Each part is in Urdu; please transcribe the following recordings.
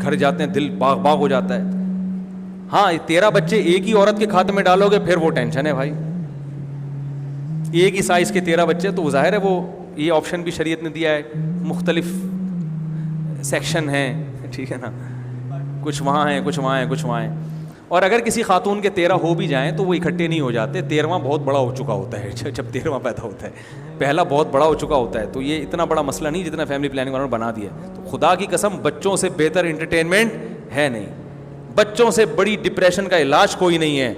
گھر جاتے ہیں دل باغ باغ ہو جاتا ہے. ہاں 13 بچے ایک ہی عورت کے کھاتے میں ڈالو گے پھر وہ ٹینشن ہے بھائی. ایک ہی سائز کے 13 بچے تو ظاہر ہے وہ یہ آپشن بھی شریعت نے دیا ہے, مختلف سیکشن ہیں, ٹھیک ہے نا, کچھ وہاں ہیں کچھ وہاں ہیں کچھ وہاں ہیں. اور اگر کسی خاتون کے 13 ہو بھی جائیں تو وہ اکٹھے نہیں ہو جاتے, 13واں بہت بڑا ہو چکا ہوتا ہے جب 13واں پیدا ہوتا ہے, پہلا بہت بڑا ہو چکا ہوتا ہے. تو یہ اتنا بڑا مسئلہ نہیں جتنا فیملی پلاننگ والوں نے بنا دیا ہے. تو خدا کی قسم بچوں سے بہتر انٹرٹینمنٹ ہے نہیں, بچوں سے بڑی ڈپریشن کا علاج کوئی نہیں ہے.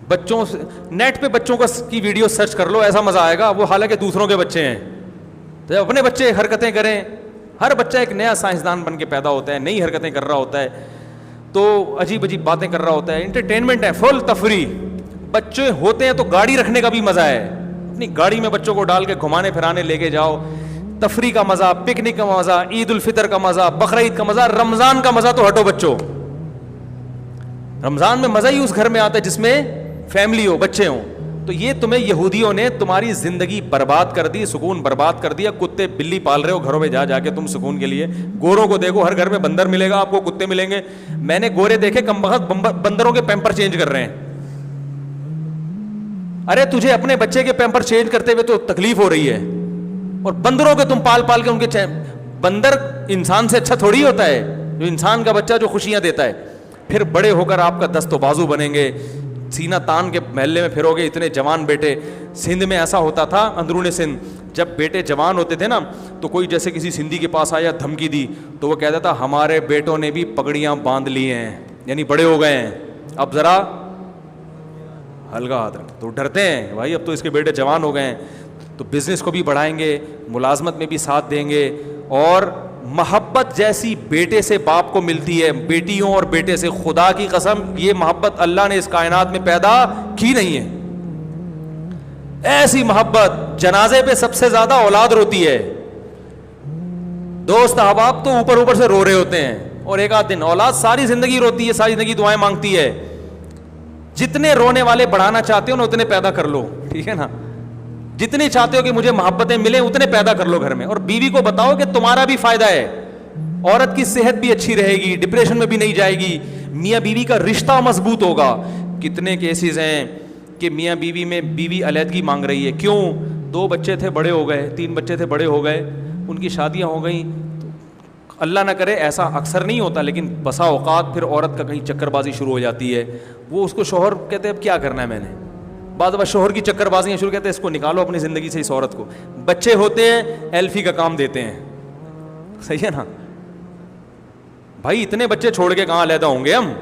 بچوں سے نیٹ پہ بچوں کی ویڈیو سرچ کر لو, ایسا مزہ آئے گا, وہ حالانکہ دوسروں کے بچے ہیں. تو اپنے بچے حرکتیں کریں, ہر بچہ ایک نیا سائنسدان بن کے پیدا ہوتا ہے, نئی حرکتیں کر رہا ہوتا ہے, تو عجیب عجیب باتیں کر رہا ہوتا ہے. انٹرٹینمنٹ ہے, فل تفریح. بچے ہوتے ہیں تو گاڑی رکھنے کا بھی مزہ ہے, اپنی گاڑی میں بچوں کو ڈال کے گھمانے پھرانے لے کے جاؤ, تفریح کا مزہ, پکنک کا مزہ, عید الفطر کا مزہ, بقرعید کا مزہ, رمضان کا مزہ تو ہٹو بچوں. رمضان میں مزہ ہی اس گھر میں آتا ہے جس میں فیملی ہو, بچے ہوں. تو یہ تمہیں یہودیوں نے تمہاری زندگی برباد کر دی, سکون برباد کر دیا. کتے بلی پال رہے ہو گھروں میں جا کے تم سکون کے لیے. گوروں کو دیکھو, ہر گھر میں بندر ملے گا آپ کو, کتے ملیں گے. میں نے گورے دیکھے کم وقت بندروں کے پیمپر چینج کر رہے ہیں. ارے تجھے اپنے بچے کے پیمپر چینج کرتے ہوئے تو تکلیف ہو رہی ہے, اور بندروں کے تم پال پال کے ان کے بندر انسان سے اچھا تھوڑی ہوتا ہے, جو انسان کا بچہ جو خوشیاں دیتا ہے. پھر بڑے ہو کر آپ کا دست و بازو بنیں گے, سینہ تان کے محلے میں پھرو گے. اتنے جوان بیٹے, سندھ میں ایسا ہوتا تھا, اندرون سندھ, جب بیٹے جوان ہوتے تھے نا تو کوئی جیسے کسی سندھی کے پاس آیا دھمکی دی تو وہ کہتا تھا ہمارے بیٹوں نے بھی پگڑیاں باندھ لی ہیں, یعنی بڑے ہو گئے ہیں, اب ذرا ہلکا ہاتھ رکھ. تو ڈرتے ہیں بھائی, اب تو اس کے بیٹے جوان ہو گئے ہیں, تو بزنس کو بھی بڑھائیں گے, ملازمت میں بھی ساتھ دیں گے. اور محبت جیسی بیٹے سے باپ کو ملتی ہے, بیٹیوں اور بیٹے سے, خدا کی قسم یہ محبت اللہ نے اس کائنات میں پیدا کی نہیں ہے. ایسی محبت, جنازے پہ سب سے زیادہ اولاد روتی ہے, دوست احباب تو اوپر اوپر سے رو رہے ہوتے ہیں, اور ایک آدھ دن اولاد ساری زندگی روتی ہے, ساری زندگی دعائیں مانگتی ہے. جتنے رونے والے بڑھانا چاہتے ہو نا اتنے پیدا کر لو, ٹھیک ہے نا, جتنی چاہتے ہو کہ مجھے محبتیں ملیں اتنے پیدا کر لو گھر میں. اور بیوی کو بتاؤ کہ تمہارا بھی فائدہ ہے, عورت کی صحت بھی اچھی رہے گی, ڈپریشن میں بھی نہیں جائے گی, میاں بیوی کا رشتہ مضبوط ہوگا. کتنے کیسز ہیں کہ میاں بیوی میں بیوی علیحدگی مانگ رہی ہے, کیوں؟ 2 بچے تھے بڑے ہو گئے, 3 بچے تھے بڑے ہو گئے, ان کی شادیاں ہو گئیں. اللہ نہ کرے ایسا اکثر نہیں ہوتا, لیکن بسا اوقات پھر عورت کا کہیں چکر بازی شروع ہو جاتی ہے. وہ اس کو شوہر کہتے ہیں اب کیا کرنا ہے میں نے, بعد بار شوہر کی چکر بازیاں شروع کرتے ہیں, اس کو نکالو اپنی زندگی سے اس عورت کو. بچے ہوتے ہیں ایلفی کا کام دیتے ہیں, صحیح ہے نا بھائی. اتنے بچے چھوڑ کے کہاں علیحدہ ہوں گے ہم,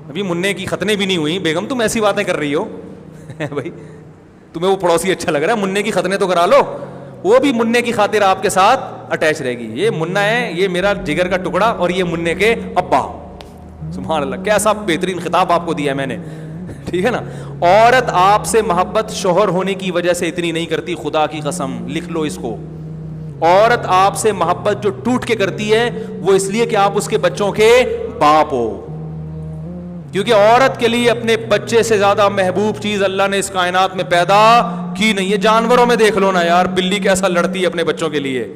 ابھی منع کی ختنیں بھی نہیں ہوئی. بیگم تم ایسی باتیں کر رہی ہو بھائی, تمہیں وہ پڑوسی اچھا لگ رہا ہے, منع کی ختنیں تو کرا لو, وہ بھی منع کی خاطر آپ کے ساتھ اٹیچ رہے گی. یہ منع ہے, یہ میرا جگر کا ٹکڑا, اور یہ منع کے ابا. سبحان اللہ, کیسا بہترین خطاب آپ کو دیا ہے میں نے, ٹھیک ہے نا. عورت آپ سے محبت شوہر ہونے کی وجہ سے اتنی نہیں کرتی, خدا کی قسم لکھ لو اس کو. عورت آپ سے محبت جو ٹوٹ کے کرتی ہے وہ اس لیے کہ آپ اس کے بچوں کے باپ ہو. کیونکہ عورت کے لیے اپنے بچے سے زیادہ محبوب چیز اللہ نے اس کائنات میں پیدا کی نہیں ہے. جانوروں میں دیکھ لو نا یار, بلی کیسا لڑتی ہے اپنے بچوں کے لیے.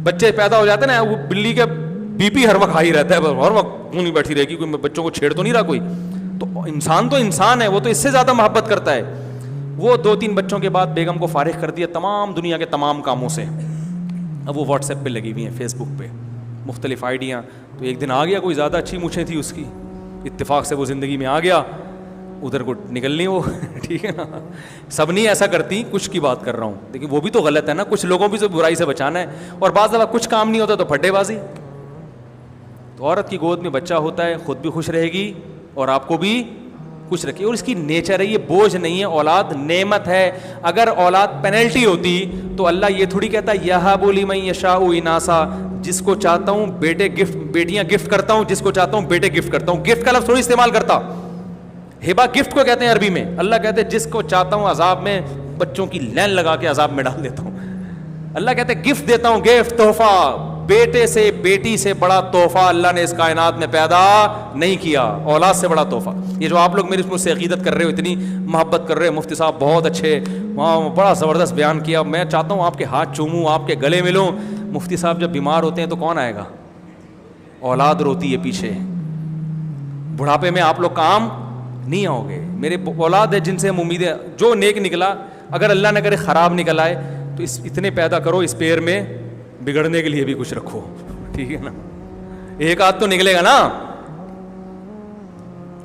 بچے پیدا ہو جاتے ہیں نا, وہ بلی کے بی پی ہر وقت ہائی رہتا ہے, ہر وقت کیوں نہیں بیٹھی رہے گی, کوئی بچوں کو چھیڑ تو نہیں رہا کوئی. تو انسان ہے, وہ تو اس سے زیادہ محبت کرتا ہے. وہ 2-3 بچوں کے بعد بیگم کو فارغ کر دیا تمام دنیا کے تمام کاموں سے. اب وہ واٹس ایپ پہ لگی ہوئی ہیں, فیس بک پہ, مختلف آئیڈیاں. تو ایک دن آ گیا, کوئی زیادہ اچھی مونچھیں تھی اس کی, اتفاق سے وہ زندگی میں آ گیا, ادھر کو نکلنی وہ ٹھیک ہے نا. سب نہیں ایسا کرتی, کچھ کی بات کر رہا ہوں, لیکن وہ بھی تو غلط ہے نا, کچھ لوگوں بھی برائی سے بچانا ہے. اور بعض دفعہ کچھ کام نہیں ہوتا تو پھڈے بازی. تو عورت کی گود میں بچہ ہوتا ہے, خود بھی خوش رہے گی اور آپ کو بھی خوش رکھے, اور اس کی نیچر ہے, یہ بوجھ نہیں ہے. اولاد نعمت ہے. اگر اولاد پینلٹی ہوتی تو اللہ یہ تھوڑی کہتا یہب لمن یشاء اناسا, جس کو چاہتا ہوں بیٹے گفٹ, بیٹیاں گفٹ کرتا ہوں, جس کو چاہتا ہوں بیٹے گفٹ کرتا ہوں. گفٹ کا لفظ تھوڑی استعمال کرتا, ہبا گفٹ کو کہتے ہیں عربی میں. اللہ کہتے ہیں جس کو چاہتا ہوں عذاب میں, بچوں کی لین لگا کے عذاب میں ڈال دیتا ہوں. اللہ کہتے ہیں گفٹ دیتا ہوں, گفٹ, تحفہ. بیٹے سے بیٹی سے بڑا تحفہ اللہ نے اس کائنات میں پیدا نہیں کیا, اولاد سے بڑا تحفہ. یہ جو آپ لوگ میری مجھ سے عقیدت کر رہے ہو, اتنی محبت کر رہے ہو, مفتی صاحب بہت اچھے, وہاں بڑا زبردست بیان کیا, میں چاہتا ہوں آپ کے ہاتھ چوموں, آپ کے گلے ملوں, مفتی صاحب جب بیمار ہوتے ہیں تو کون آئے گا؟ اولاد روتی ہے پیچھے. بڑھاپے میں آپ لوگ کام نہیں آؤ گے. میرے اولاد ہے جن سے ہم امیدیں, جو نیک نکلا, اگر اللہ نہ کرے خراب نکل آئے تو اتنے پیدا کرو, اس پیر میں بگڑنے کے لیے بھی کچھ رکھو, ٹھیک ہے نا. ایک آدھ تو نکلے گا نا,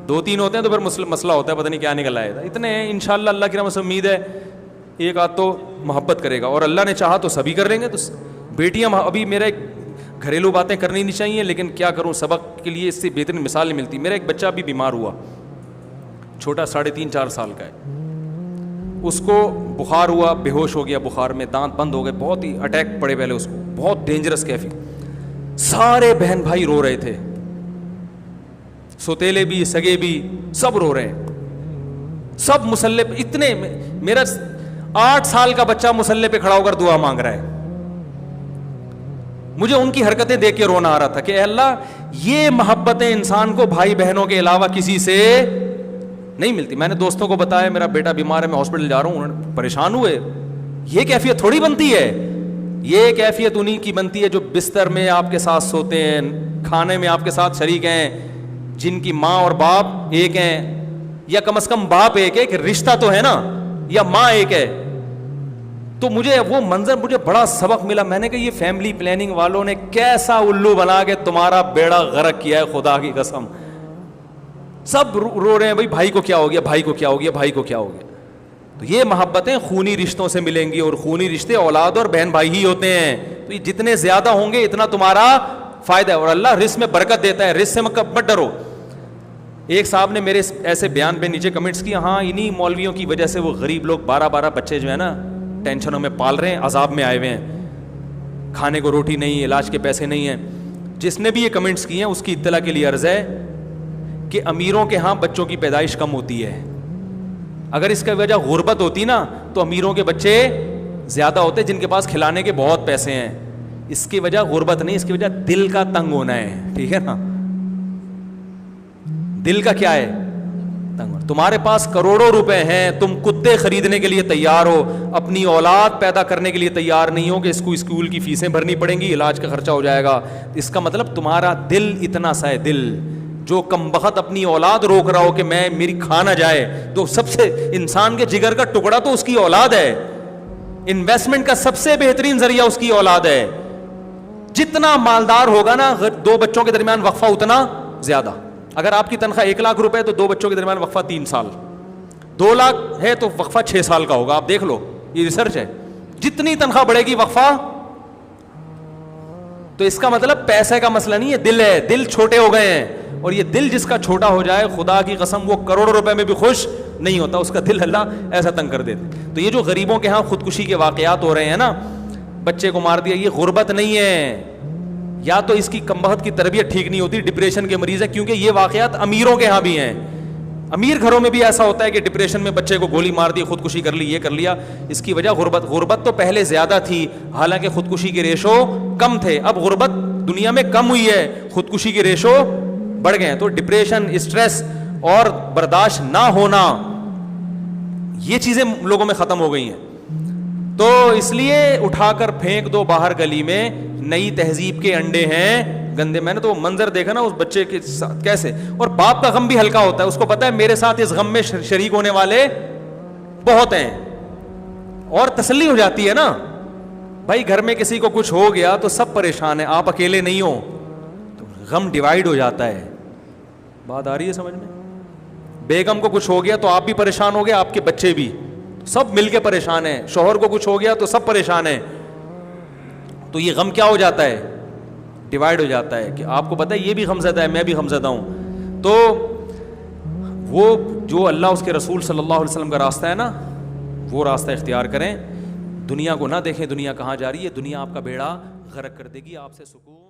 2-3 ہوتے ہیں تو پھر مسئلہ ہوتا ہے, پتہ نہیں کیا نکل آئے گا. اتنے ہیں انشاءاللہ, اللہ کی رحمت سے امید ہے ایک آدھ تو محبت کرے گا, اور اللہ نے چاہا تو سبھی کر لیں گے. تو بیٹیاں, ابھی میرا ایک گھریلو باتیں کرنی نہیں چاہیے, لیکن کیا کروں, سبق کے لیے اس سے بہترین مثال نہیں ملتی. میرا ایک بچہ بھی بیمار ہوا, چھوٹا 3.5-4 سال کا ہے. اس کو بخار ہوا, بے ہوش ہو گیا بخار میں, دانت بند ہو گئے, بہت ہی اٹیک پڑے پہلے اس کو, بہت ڈینجرس کیفی. سارے بہن بھائی رو رہے تھے, سوتیلے بھی سگے بھی سب رو رہے ہیں, سب مسلح پہ. اتنے, میرا 8 سال کا بچہ مسلح پہ کھڑا ہو کر دعا مانگ رہا ہے. مجھے ان کی حرکتیں دیکھ کے رونا آ رہا تھا کہ اے اللہ, یہ محبتیں انسان کو بھائی بہنوں کے علاوہ کسی سے نہیں ملتی. میں نے دوستوں کو بتایا میرا بیٹا بیمار ہے, میں ہاسپٹل جا رہا ہوں, انہوں نے پریشان ہوئے. یہ کیفیت تھوڑی بنتی ہے, یہ کیفیت انہی کی بنتی ہے جو بستر میں آپ کے ساتھ سوتے ہیں, کھانے میں آپ کے ساتھ شریک ہیں, جن کی ماں اور باپ ایک ہیں, یا کم از کم باپ ایک ہے, کہ رشتہ تو ہے نا, یا ماں ایک ہے. تو مجھے وہ منظر, مجھے بڑا سبق ملا. میں نے کہا یہ فیملی پلاننگ والوں نے کیسا الو بنا کے تمہارا بیڑا غرق کیا ہے, خدا کی قسم. سب رو رہے ہیں, بھائی بھائی کو کیا ہو گیا, بھائی کو کیا ہو گیا, بھائی کو کیا ہو گیا. تو یہ محبتیں خونی رشتوں سے ملیں گی, اور خونی رشتے اولاد اور بہن بھائی ہی ہوتے ہیں. تو یہ جتنے زیادہ ہوں گے اتنا تمہارا فائدہ ہے, اور اللہ رزق میں برکت دیتا ہے. رزق سے مت ڈرو. ایک صاحب نے میرے ایسے بیان پہ نیچے کمنٹس کیا, ہاں انہی مولویوں کی وجہ سے وہ غریب لوگ 12 بچے جو ہے نا ٹینشنوں میں پال رہے ہیں, عذاب میں آئے ہوئے ہیں, کھانے کو روٹی نہیں, علاج کے پیسے نہیں ہیں. جس نے بھی یہ کمنٹس کیے ہیں اس کی اطلاع کے لیے عرض ہے کہ امیروں کے ہاں بچوں کی پیدائش کم ہوتی ہے. اگر اس کا وجہ غربت ہوتی نا تو امیروں کے بچے زیادہ ہوتے, جن کے پاس کھلانے کے بہت پیسے ہیں. اس کی وجہ غربت نہیں, اس کی وجہ دل کا تنگ ہونا ہے, ٹھیک ہے نا. دل کا کیا ہے؟ تنگ. تمہارے پاس کروڑوں روپے ہیں, تم کتے خریدنے کے لیے تیار ہو, اپنی اولاد پیدا کرنے کے لیے تیار نہیں ہو کہ اس کو اسکول کی فیسیں بھرنی پڑیں گی, علاج کا خرچہ ہو جائے گا. اس کا مطلب تمہارا دل اتنا سا ہے. دل جو کم بخت اپنی اولاد روک رہا ہو کہ میں میری کھا نہ جائے, تو سب سے انسان کے جگر کا ٹکڑا تو اس کی اولاد ہے. انویسٹمنٹ کا سب سے بہترین ذریعہ اس کی اولاد ہے. جتنا مالدار ہوگا نا 2 بچوں کے درمیان وقفہ اتنا زیادہ. اگر آپ کی تنخواہ 1 لاکھ روپے ہے تو 2 بچوں کے درمیان وقفہ 3 سال, 2 لاکھ ہے تو وقفہ 6 سال کا ہوگا. آپ دیکھ لو, یہ ریسرچ ہے. جتنی تنخواہ بڑھے گی وقفہ. تو اس کا مطلب پیسے کا مسئلہ نہیں ہے, دل ہے. دل چھوٹے ہو گئے ہیں, اور یہ دل جس کا چھوٹا ہو جائے, خدا کی قسم وہ کروڑوں روپے میں بھی خوش نہیں ہوتا. اس کا دل اللہ ایسا تنگ کر دیتے. تو یہ جو غریبوں کے ہاں خودکشی کے واقعات ہو رہے ہیں نا, بچے کو مار دیا, یہ غربت نہیں ہے, یا تو اس کی کمبخت کی تربیت ٹھیک نہیں ہوتی, ڈپریشن کے مریض ہے. کیونکہ یہ واقعات امیروں کے ہاں بھی ہیں. امیر گھروں میں بھی ایسا ہوتا ہے کہ ڈپریشن میں بچے کو گولی مار دی, خودکشی کر لی, یہ کر لیا. اس کی وجہ غربت. غربت تو پہلے زیادہ تھی, حالانکہ خودکشی کے ریشو کم تھے. اب غربت دنیا میں کم ہوئی ہے, خودکشی کے ریشو بڑھ گئے ہیں. تو ڈپریشن, اسٹریس اور برداشت نہ ہونا, یہ چیزیں لوگوں میں ختم ہو گئی ہیں. تو اس لیے اٹھا کر پھینک دو باہر گلی میں, نئی تہذیب کے انڈے ہیں گندے. میں نے تو منظر دیکھا نا اس بچے کے ساتھ کیسے, اور باپ کا غم بھی ہلکا ہوتا ہے. اس کو پتا ہے میرے ساتھ اس غم میں شریک ہونے والے بہت ہیں, اور تسلی ہو جاتی ہے نا. بھائی گھر میں کسی کو کچھ ہو گیا تو سب پریشان ہیں, آپ اکیلے نہیں ہو, تو غم ڈیوائیڈ ہو جاتا ہے. بات آ رہی ہے سمجھ میں؟ بیگم کو کچھ ہو گیا تو آپ بھی پریشان ہو گئے, آپ کے بچے بھی, سب مل کے پریشان ہیں. شوہر کو کچھ ہو گیا تو سب پریشان ہیں. تو یہ غم کیا ہو جاتا ہے؟ ڈیوائیڈ ہو جاتا ہے, کہ آپ کو پتہ ہے یہ بھی غمزدہ ہے, میں بھی غمزدہ ہوں. تو وہ جو اللہ اس کے رسول صلی اللہ علیہ وسلم کا راستہ ہے نا, وہ راستہ اختیار کریں. دنیا کو نہ دیکھیں دنیا کہاں جا رہی ہے, دنیا آپ کا بیڑا غرق کر دے گی. آپ سے سکون